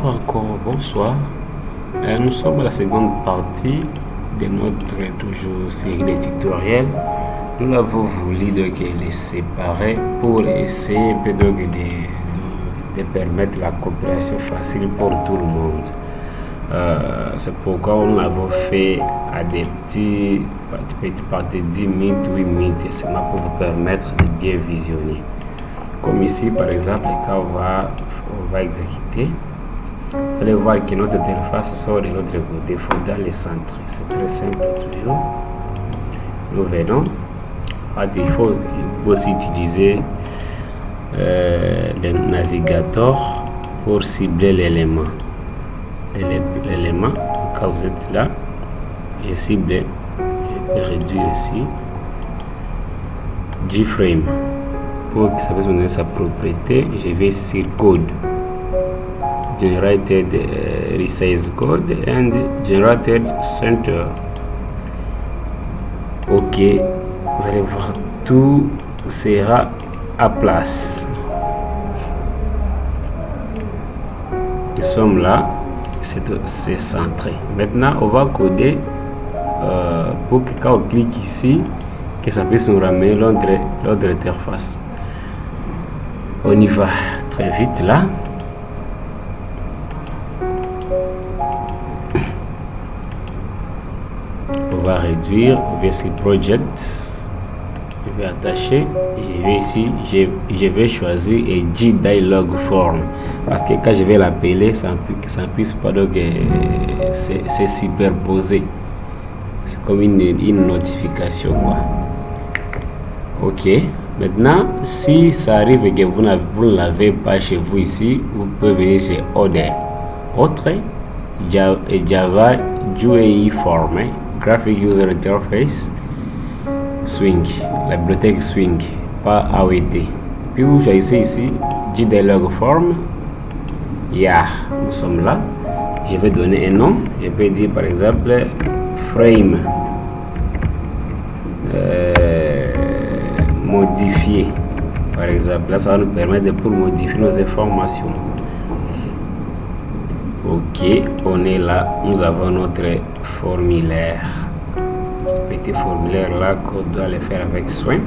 Bonjour encore, bonsoir. Nous sommes à la seconde partie de notre toujours série de tutoriels. Nous avons voulu donc les séparer pour essayer un peu donc de permettre la coopération facile pour tout le monde. C'est pourquoi nous l'avons fait à des petites parties 10 minutes, 8 minutes, seulement pour vous permettre de bien visionner. Comme ici par exemple, quand on va exécuter, vous allez voir que notre interface sort de l'autre côté. Il faut dans le centre. C'est très simple toujours. Nous venons. Il faut aussi utiliser le navigateur pour cibler l'élément. L'élément, quand vous êtes là, j'ai ciblé. Je peux réduire ici. G-frame. Pour que ça puisse me donner sa propriété, je vais sur code. Generated resize code and generated center. Ok, vous allez voir, tout sera à place. Nous sommes là, c'est centré. Maintenant on va coder pour que quand on clique ici, que ça puisse nous ramener l'autre interface. On y va très vite là. On va réduire, on va sur project, je vais attacher, je vais ici, je vais choisir et G dialog form parce que quand je vais l'appeler, ça ne puisse pas donc c'est superposé, c'est comme une notification quoi. Ok, maintenant si ça arrive que vous ne l'avez pas chez vous ici, vous pouvez venir chez Other, autre Java GUI form, Graphic User Interface, Swing, la bibliothèque Swing, pas AOT. Puis vous choisissez ici JDialog Form. Nous sommes là. Je vais donner un nom. Je peux dire par exemple frame modifier. Par exemple, là ça va nous permettre pour modifier nos informations. Ok, on est là, nous avons notre formulaire. Petit formulaire là qu'on doit le faire avec soin.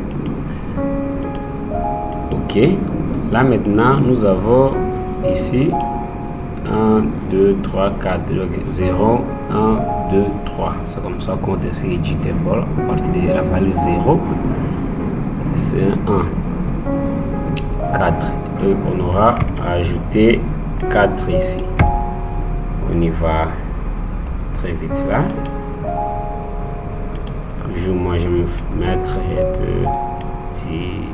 Ok, là maintenant nous avons ici 1, 2, 3, 4, 0, 1, 2, 3. C'est comme ça qu'on décide Gtable à partir de la valeur 0. C'est 1, 4. Donc on aura ajouté 4 ici. On y va très vite là. Toujours moi je vais me mettre un petit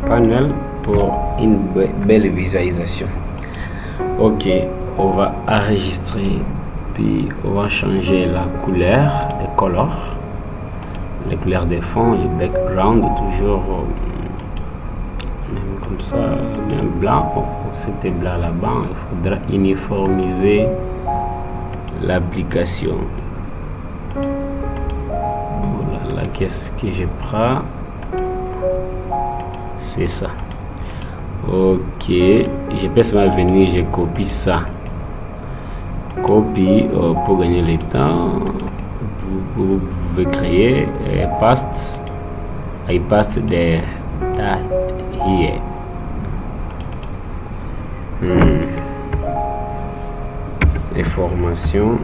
panel pour une belle visualisation. Ok, on va enregistrer, puis on va changer la couleur, les couleurs, les couleurs de fond, le background toujours même comme ça, même blanc. C'était blanc là-bas, il faudra uniformiser l'application. Voilà, qu'est-ce que je prends, c'est ça. Ok, je peux seulement venir, je copie ça, copie pour gagner le temps. Vous pouvez créer paste, I paste there here. Information,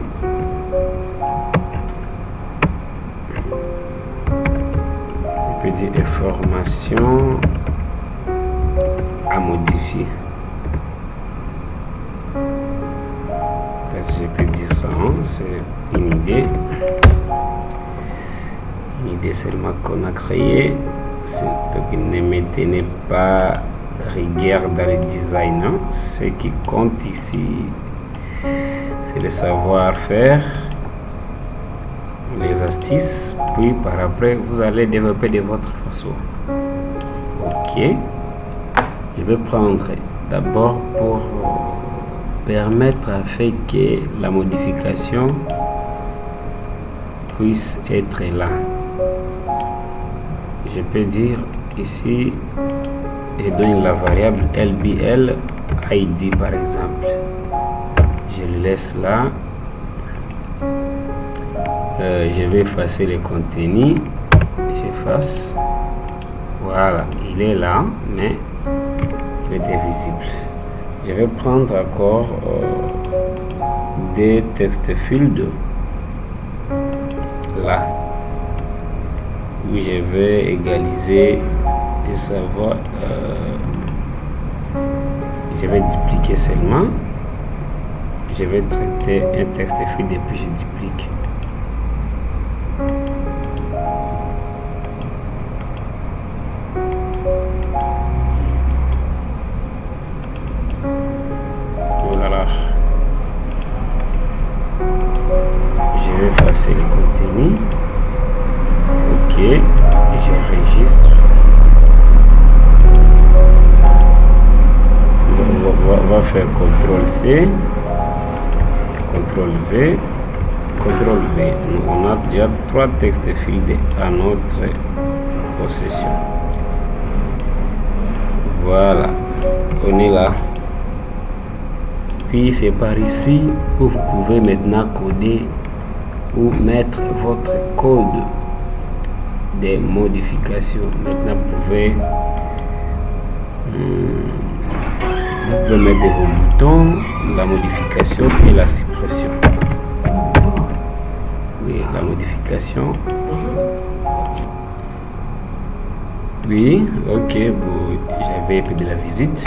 je peux dire information à modifier. Parce que je peux dire ça, c'est une idée. Une idée seulement qu'on a créée. Donc ne me tenez pas rigueur dans le design. Ce qui compte ici, c'est le savoir-faire, les astuces, puis par après vous allez développer de votre façon. Ok, je vais prendre d'abord pour permettre à fait que la modification puisse être là. Je peux dire ici, je donne la variable LBL ID par exemple. Je le laisse là. Je vais effacer les contenus. J'efface. Voilà, il est là, mais il était visible. Je vais prendre encore des textes fields là où je vais égaliser et savoir. Je vais dupliquer seulement. Je vais traiter un texte field et puis je duplique. Voilà. Je vais effacer les contenus. Ok. Je registre. On va faire CTRL-C, CTRL-V, CTRL-V. On a déjà 3 textes fields à notre possession. Voilà, on est là. Puis c'est par ici que vous pouvez maintenant coder ou mettre votre code des modifications. Maintenant vous pouvez mettre vos boutons, la modification et la suppression. Oui, la modification. Oui, ok, j'avais fait de la visite.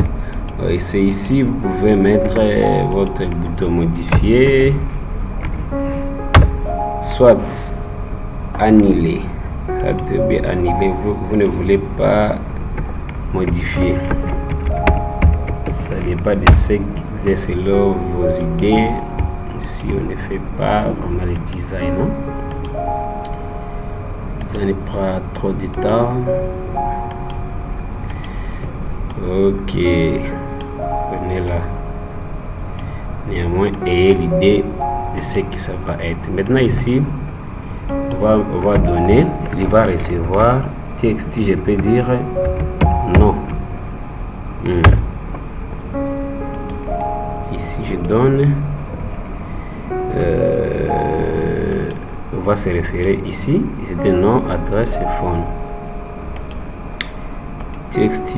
Et c'est ici, vous pouvez mettre votre bouton modifier, soit annuler. Bien annuler, vous ne voulez pas modifier. Ça dépend de selon vos idées. Si on ne fait pas vraiment le design, ça ne prend trop de temps. Ok, on est là. Néanmoins, ayez l'idée de ce que ça va être. Maintenant ici, on va donner, il va recevoir TXT, je peux dire non. Ici je donne, on va se référer ici, c'était nom, adresse et phone. TXT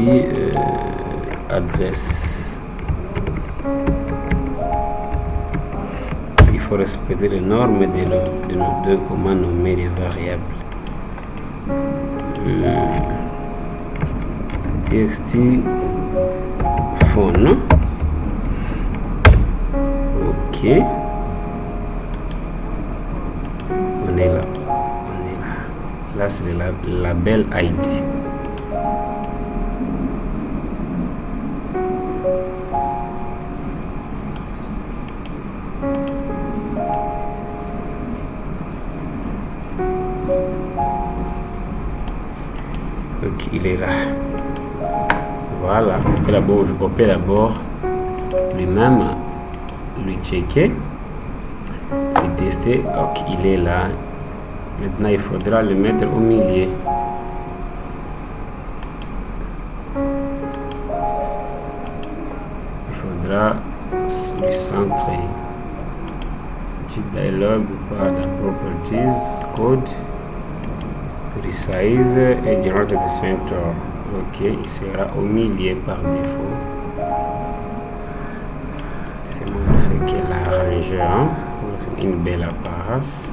adresse. Il faut respecter les normes de nos deux comment nommer les variables. TXT phone. Ok. On est là. Là c'est le label ID. Donc il est là. Voilà, on peut d'abord lui-même lui checker, lui tester. Ok, il est là. Maintenant il faudra le mettre au milieu. Il faudra lui centrer. Du dialogue par la properties code resize et generate the center. Ok, il sera au milieu par défaut. C'est moi le fait qu'elle a arrangé, c'est une belle apparence.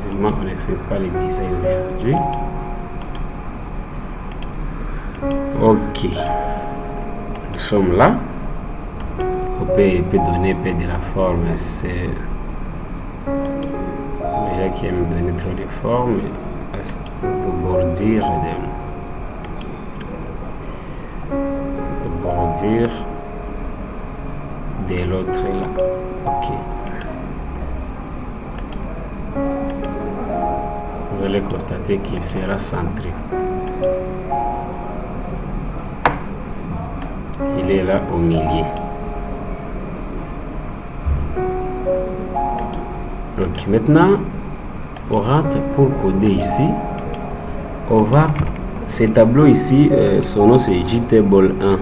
Heureusement on ne fait pas les designs aujourd'hui. Ok, nous sommes là. On peut donner de la forme, c'est déjà qui aime donner trop de forme pour bordir de l'autre là. Ok, vous allez constater qu'il sera centré. Il est là au milieu. Donc maintenant on rentre pour coder ici. On va Ces tableaux ici, son nom c'est JTable 1.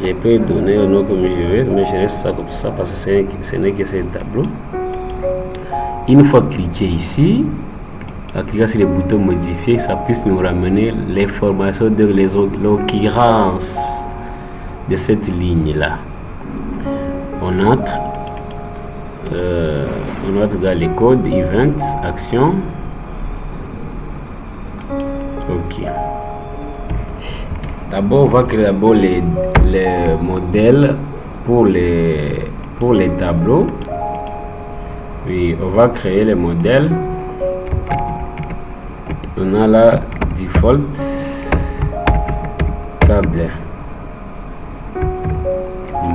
Je peux donner le nom comme je veux, mais je laisse ça comme ça parce que ce n'est que ces tableaux. Une fois cliqué ici, en cliquant sur le bouton modifier, ça puisse nous ramener l'information de l'occurrence de cette ligne là. On entre dans les codes, events, action. Ok. D'abord, on va créer d'abord les modèles pour les tableaux. Puis on va créer les modèles. On a la default table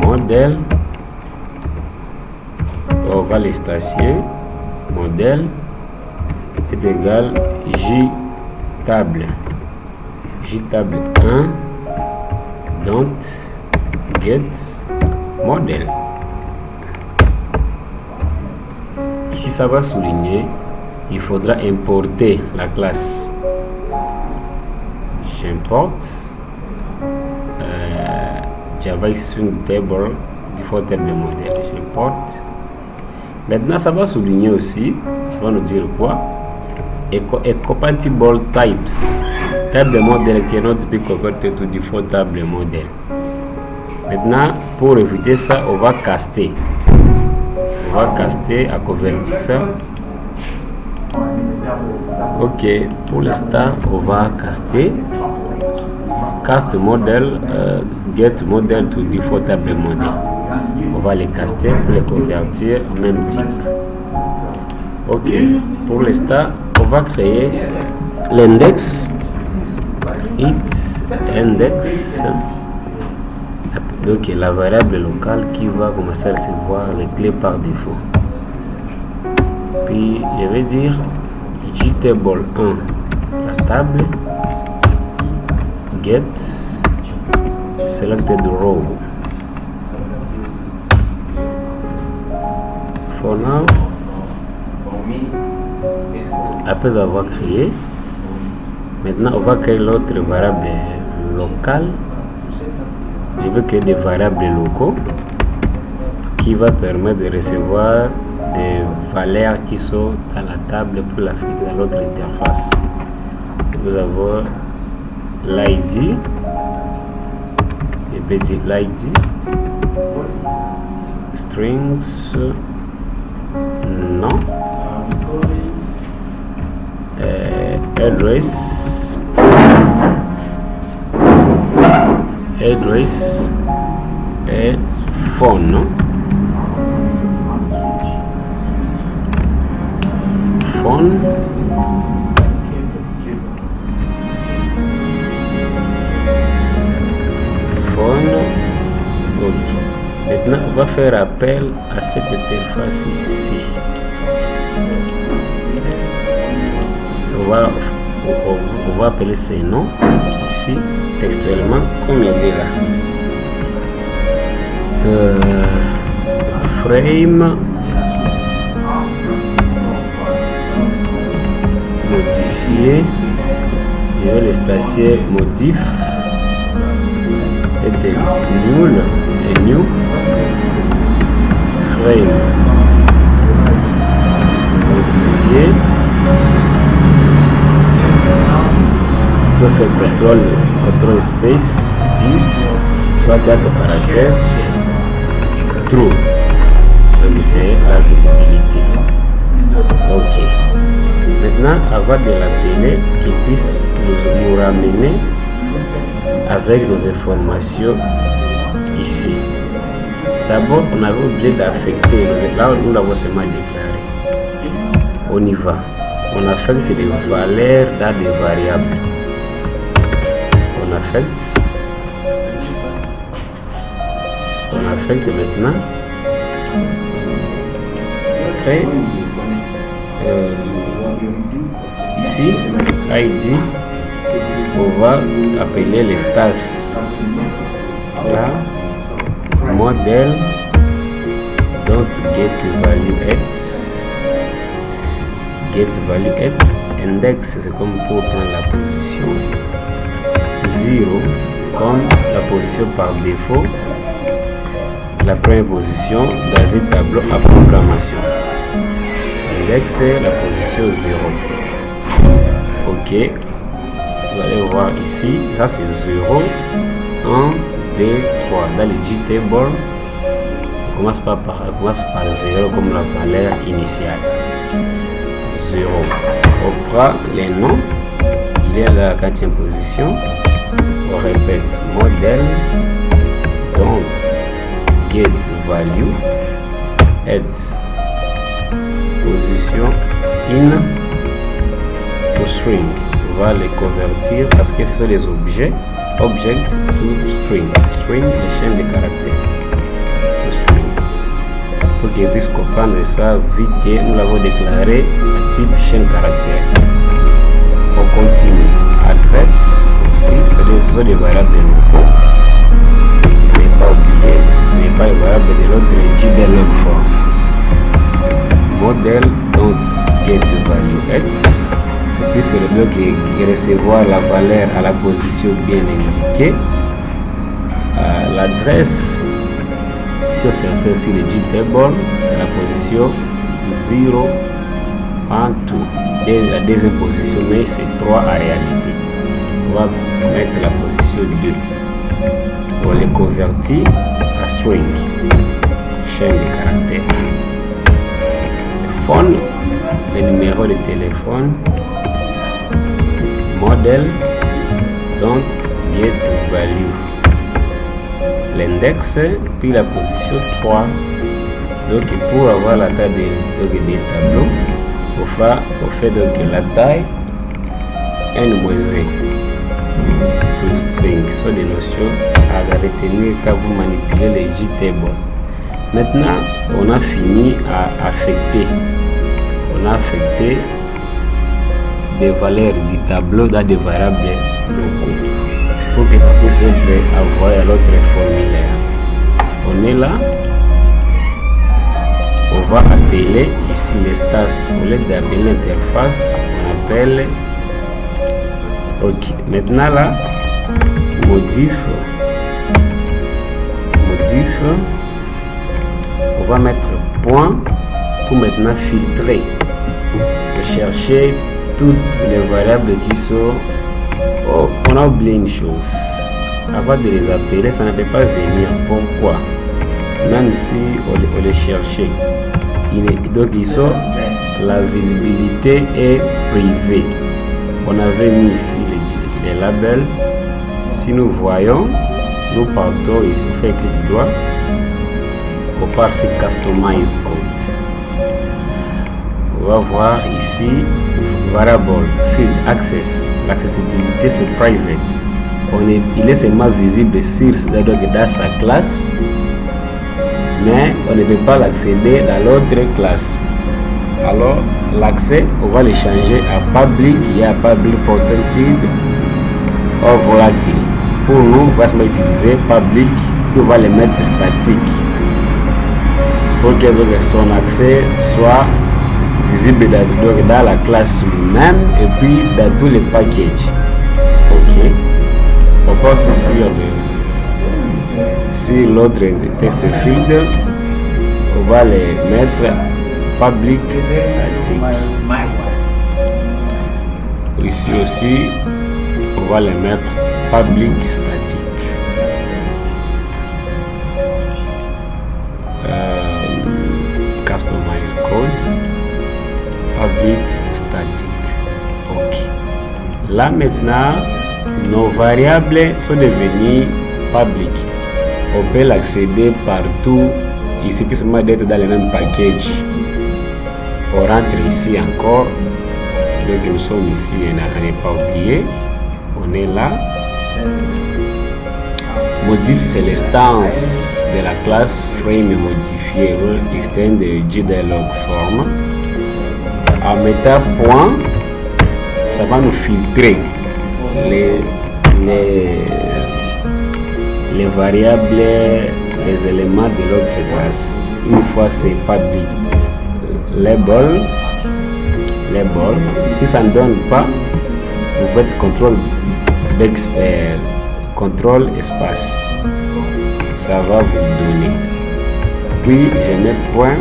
modèle. On va les stationer. Modèle est égal J table 1 don't get model. Ici ça va souligner, il faudra importer la classe. J'importe Java String Table default table modèle. J'importe. Maintenant ça va souligner aussi, ça va nous dire quoi? Compatible types. Table modèle cannot be converted to default table model. Maintenant, pour éviter ça, on va caster. On va caster à convertir ça. Ok, pour l'instant, on va caster. Cast model, get model to default table model. On va les caster pour les convertir en même type. Ok, pour l'instant, on va créer l'index index, donc la variable locale qui va commencer à recevoir les clés par défaut. Puis je vais dire JTable 1 la table get selected row. For now, après avoir créé, maintenant on va créer l'autre variable locale. Je vais créer des variables locaux qui va permettre de recevoir des valeurs qui sont dans la table pour l'affecter dans l'autre interface. Nous avons l'ID, et petit l'ID, strings, non, address et phone, non? Phone, ok. Maintenant on va faire appel à cette interface ici. On va appeler ces noms ici textuellement comme il est là. Frame modifier, je vais le stationner modif et nul et new frame modifier. Je fais contrôle space 10 soit date parenthèse true, donc c'est la visibilité. Ok, maintenant avant de l'appeler, qu'il puisse nous ramener avec nos informations ici. D'abord on avait oublié d'affecter, là nous l'avons seulement déclaré. On y va, on affecte les valeurs dans des variables. On affecte maintenant. Fait ici ID, on va appeler les stats là, modèle don't get value at index, c'est comme pour prendre la position. 0 comme la position par défaut, la première position dans un tableau à programmation. L'index est la position 0. Ok, vous allez voir ici, ça c'est 0, 1, 2, 3. Dans le JTable, on commence par 0 comme la valeur initiale. 0. On prend les noms, il est à la 4e position. On répète, model don't get value at position in to string. On va les convertir parce que ce sont des objets. Object to string. String, les chaînes de caractères. To string. Pour qu'ils puissent comprendre ça, vu que nous l'avons déclaré à type chaîne caractère. On continue. Adresse aussi, ce sont des variables de locaux. Ne pas oublier, ce n'est pas une variable de l'autre JDLog form. Model don't get value at. C'est plus le bloc qui recevoir la valeur à la position bien indiquée. L'adresse, si on s'en sur le JTable, c'est la position 0 en tout. La deuxième position, mais c'est 3 en réalité. On va mettre la position 2. On les convertit à string, chaîne de caractères. Le phone, le numéro de téléphone. Model don't get value. L'index, puis la position 3. Donc pour avoir la taille des tableaux, on fait donc la taille n-1 to string. Ce sont des notions à retenir quand vous manipulez les JTable. Maintenant, on a fini à affecter. On a affecté des valeurs du tableau dans des variables locaux pour que ça puisse être envoyé à l'autre formulaire. On est là, on va appeler ici l'instance. Au lieu d'appeler l'interface, on appelle ok. Maintenant là, modif, on va mettre point pour maintenant filtrer et chercher toutes les variables qui sont. Oh, on a oublié une chose. Avant de les appeler, ça ne peut pas venir. Pourquoi? Même si on les cherchait. Donc ils sont. La visibilité est privée. On avait mis ici les labels. Si nous voyons, nous partons ici, on fait clic droit. On part sur Customize Code. On va voir ici variable field access. L'accessibilité c'est private. Il est seulement visible dans sa classe, mais on ne peut pas l'accéder dans l'autre classe. Alors l'accès, on va le changer à public. Il y a public protected or volatile. Pour nous, on va utiliser public, puis on va le mettre statique pour que son accès soit visible dans la classe lui-même et puis dans tous les packages. Ok. On passe sur l'autre texte field. On va les mettre public statique. Ici aussi, on va les mettre public statique. Customize code. Public statique. Ok. Là maintenant, nos variables sont devenues public. On peut l'accéder partout. Il suffit seulement d'être dans le même package. On rentre ici encore. Donc nous sommes ici, on n'est pas oublié. On est là. Modif, c'est l'instance de la classe frame modifiée. Extend JDLog form. En mettant point, ça va nous filtrer les variables, les éléments de l'autre classe. Une fois c'est public. Label. Si ça ne donne pas, vous faites CTRL contrôle espace, ça va vous donner. Puis je mets point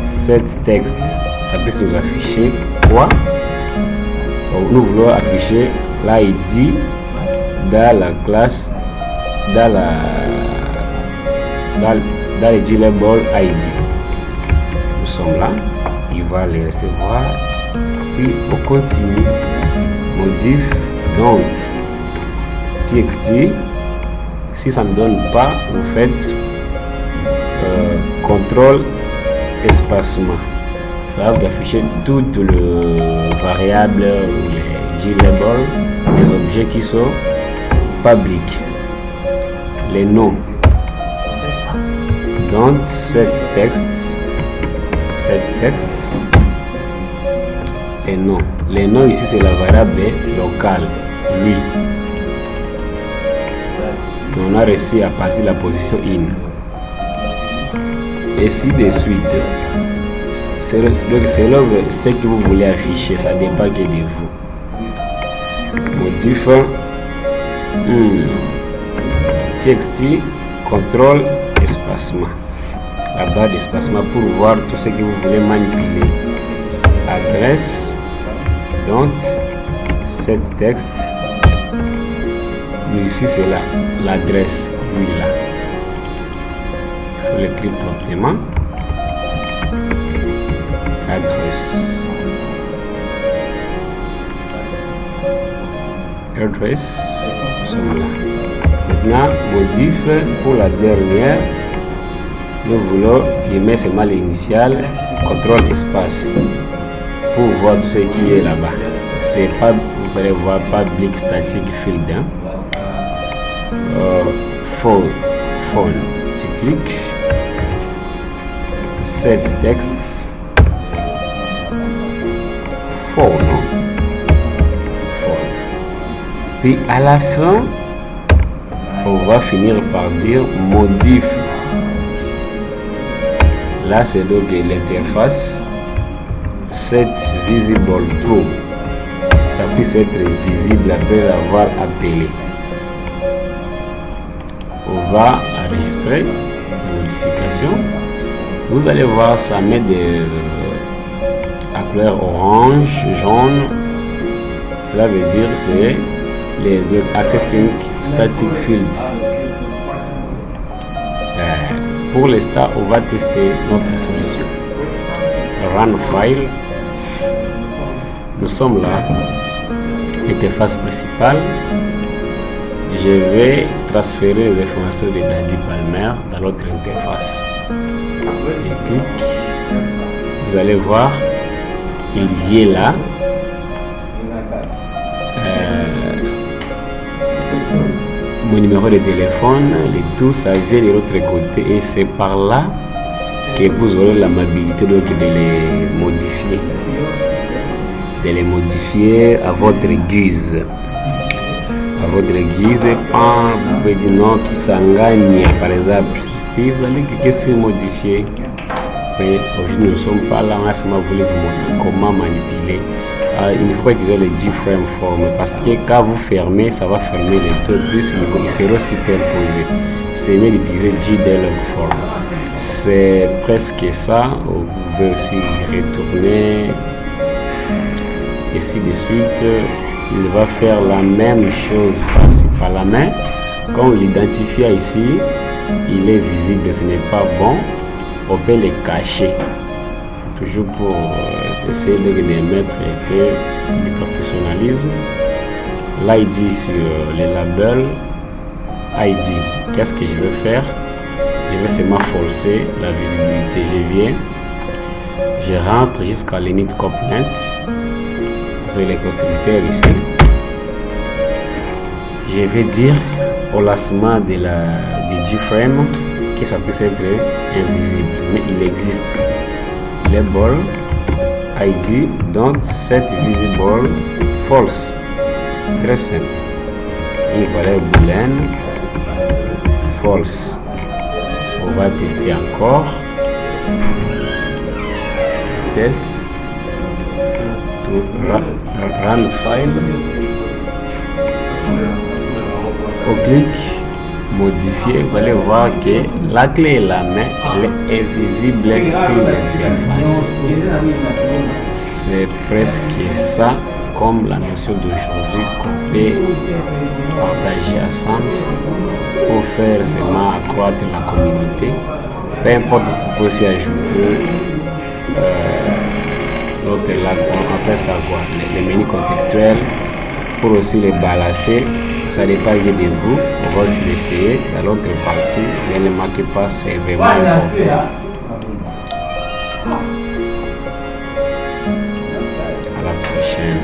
set texte, ça peut se afficher quoi. Nous voulons afficher l'ID dans la classe, dans le G-Label ID. Nous sommes là, il va les recevoir. Puis on continue. Modif don't txt. Si ça ne donne pas, vous faites contrôle espacement. Ça va vous afficher toutes les variables, les G-Label, les objets qui sont publics, les noms. Donc set texte et nom. Les noms ici c'est la variable locale, lui, qu'on a reçu à partir de la position in. Et ainsi de suite. C'est ce que vous voulez afficher, ça dépend que de vous. Modif txt contrôle espacement, la barre d'espacement pour voir tout ce que vous voulez manipuler. Adresse, donc set texte, mais ici c'est l'adresse, oui là. Il faut l'écrire proprement. Adresse, nous sommes là. Maintenant, modif pour la dernière, nous voulons mettre seulement l'initial, contrôle espace, pour voir tout ce qui est là-bas. C'est pas, vous allez voir public static field. Phone, tu cliques, set texte, phone. Puis à la fin, on va finir par dire modif. Là, c'est donc l'interface set visible true. Ça puisse être visible après avoir appelé. On va enregistrer la modification. Vous allez voir, ça met à couleur orange, jaune. Cela veut dire c'est les deux accessing static field. Pour l'instant, on va tester notre solution. Run file. Nous sommes là. Interface principale. Je vais transférer les informations de Daddy Palmer dans l'autre interface. Je clique. Vous allez voir, il y est là. Mon numéro de téléphone, les tout, ça vient de l'autre côté et c'est par là que vous aurez l'amabilité de les modifier à votre guise. À votre guise, vous pouvez dire non, qui s'engage par exemple. Puis vous allez cliquer sur modifier. Mais aujourd'hui, nous ne sommes pas là, on a seulement voulu vous montrer comment manipuler. Il faut utiliser le G-Frame Form parce que quand vous fermez, ça va fermer les deux, plus ils seront superposés. C'est mieux d'utiliser G-Dialog Form. C'est presque ça. Vous pouvez aussi retourner. Et ainsi de suite, il va faire la même chose par-ci par la main. Quand on l'identifie ici, il est visible, ce n'est pas bon. On peut les cacher. Toujours pour essayer de mettre du professionnalisme. L'ID sur les labels. ID. Qu'est-ce que je vais faire? Je vais seulement forcer la visibilité. Je viens. Je rentre jusqu'à l'init component. Vous avez les constructeurs ici. Je vais dire au lancement de du G-Frame que ça peut être invisible. Mais il existe. Label ID don't set visible false. Très simple. Une valeur boolean false. On va tester encore. Test to run file. Au clic modifier, vous allez voir que la clé est là, mais elle est invisible sur l'interface. C'est presque ça comme la notion d'aujourd'hui qu'on peut partager ensemble pour faire seulement accroître la communauté. Peu importe, vous pouvez aussi ajouter l'autre là, on peut savoir les menus contextuels pour aussi les balancer. Ça dépend de vous, on va aussi l'essayer dans l'autre partie, mais ne manquez pas, c'est vraiment important. À la prochaine.